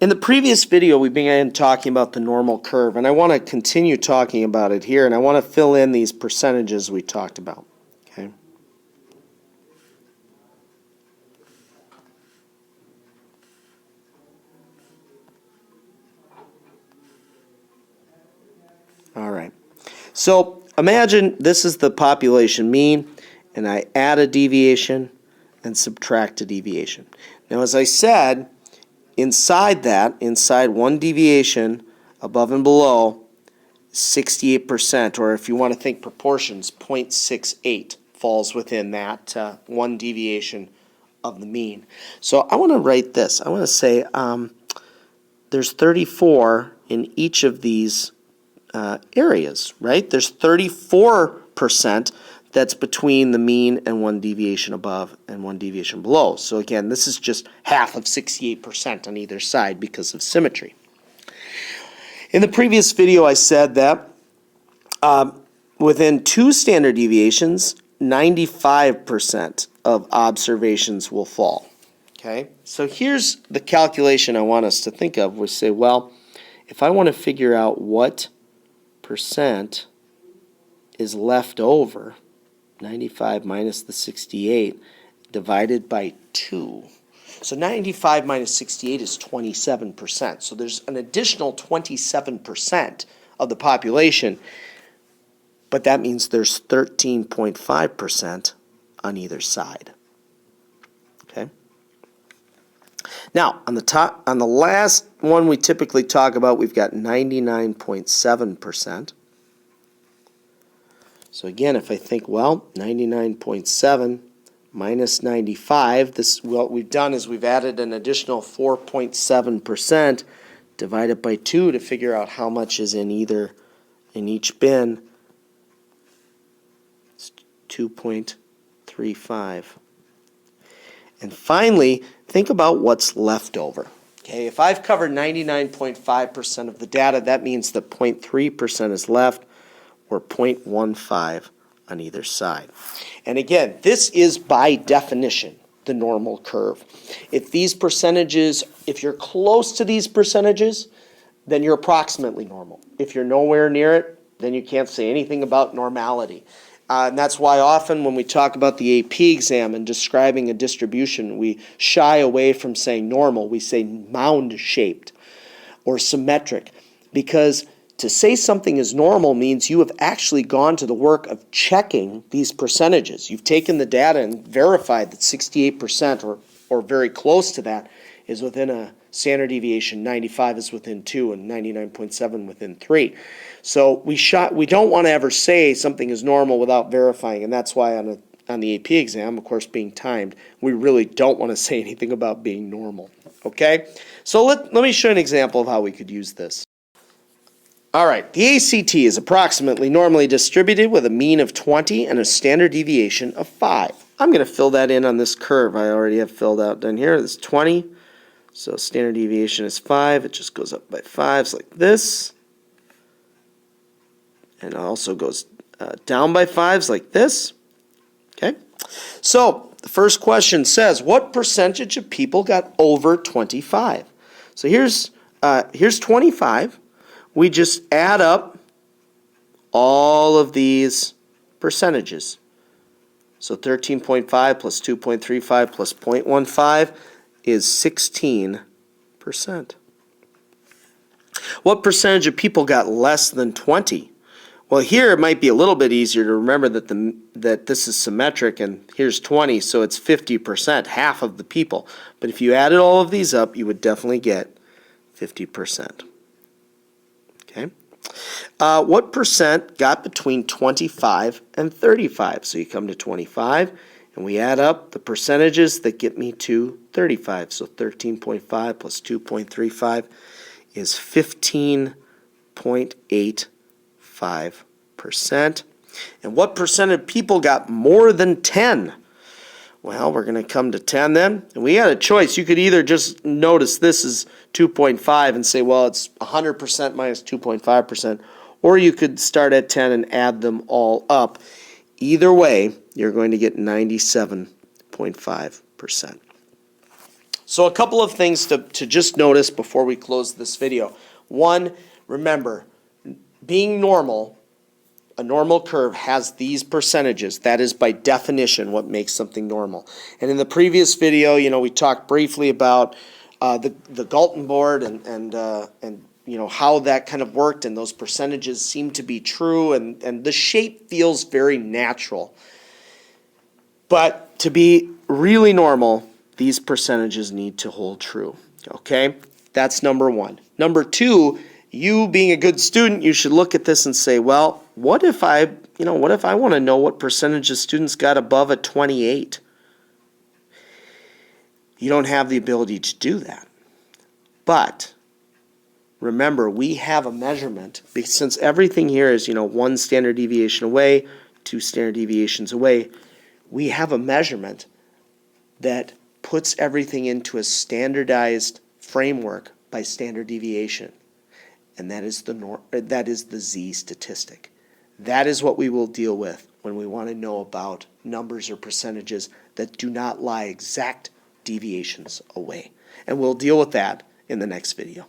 In the previous video, we began talking about the normal curve, and I want to continue talking about it here, and I want to fill in these percentages we talked about. Okay. All right. So imagine this is the population mean, and I add a deviation and subtract a deviation. Now, as I said, inside one deviation, above and below, 68%, or if you want to think proportions, 0.68 falls within that one deviation of the mean. So I want to write this. I want to say there's 34 in each of these areas, right? There's 34% that's between the mean and one deviation above and one deviation below. So again, this is just half of 68% on either side because of symmetry. In the previous video, I said that within 2 standard deviations, 95% of observations will fall. Okay, so here's the calculation I want us to think of. We say, well, if I want to figure out what percent is left over, 95 minus the 68 divided by 2. So 95 minus 68 is 27%. So there's an additional 27% of the population, but that means there's 13.5% on either side. Okay? Now, on the last one we typically talk about, we've got 99.7%. So again, if I think, well, 99.7 minus 95, what we've done is we've added an additional 4.7% divided by 2 to figure out how much is in each bin. It's 2.35. And finally, think about what's left over. Okay, if I've covered 99.5% of the data, that means that 0.3% is left, or 0.15 on either side. And again, this is by definition the normal curve. If these percentages, if you're close to these percentages, then you're approximately normal. If you're nowhere near it, then you can't say anything about normality. And that's why often when we talk about the AP exam and describing a distribution, we shy away from saying normal. We say mound-shaped or symmetric, because to say something is normal means you have actually gone to the work of checking these percentages. You've taken the data and verified that 68% or very close to that is within a standard deviation, 95 is within 2, and 99.7 within 3. So we don't want to ever say something is normal without verifying, and that's why on the AP exam, of course being timed, we really don't want to say anything about being normal. Okay? So let me show you an example of how we could use this. All right, the ACT is approximately normally distributed with a mean of 20 and a standard deviation of 5. I'm going to fill that in on this curve I already have filled out down here. This is 20, so standard deviation is 5. It just goes up by 5s like this. And it also goes down by 5s like this. Okay, so the first question says, what percentage of people got over 25? So here's 25. We just add up all of these percentages. So 13.5 plus 2.35 plus 0.15 is 16%. What percentage of people got less than 20? Well, here it might be a little bit easier to remember that this is symmetric, and here's 20, so it's 50%, half of the people. But if you added all of these up, you would definitely get 50%. Okay. What percent got between 25 and 35? So you come to 25, and we add up the percentages that get me to 35. So 13.5 plus 2.35 is 15.85%. And what percent of people got more than 10? Well, we're going to come to 10 then. And we had a choice. You could either just notice this is 2.5 and say, well, it's 100% minus 2.5%. Or you could start at 10 and add them all up. Either way, you're going to get 97.5%. So a couple of things to just notice before we close this video. One, remember, being normal, a normal curve has these percentages. That is by definition what makes something normal. And in the previous video, we talked briefly about the Galton board and how that kind of worked, and those percentages seem to be true, and the shape feels very natural. But to be really normal, these percentages need to hold true, okay? That's number one. Number two, you being a good student, you should look at this and say, well, what if I want to know what percentage of students got above a 28? You don't have the ability to do that. But remember, we have a measurement, since everything here is, 1 standard deviation away, 2 standard deviations away, we have a measurement that puts everything into a standardized framework by standard deviation. And that is the Z statistic. That is what we will deal with when we want to know about numbers or percentages that do not lie exact deviations away. And we'll deal with that in the next video.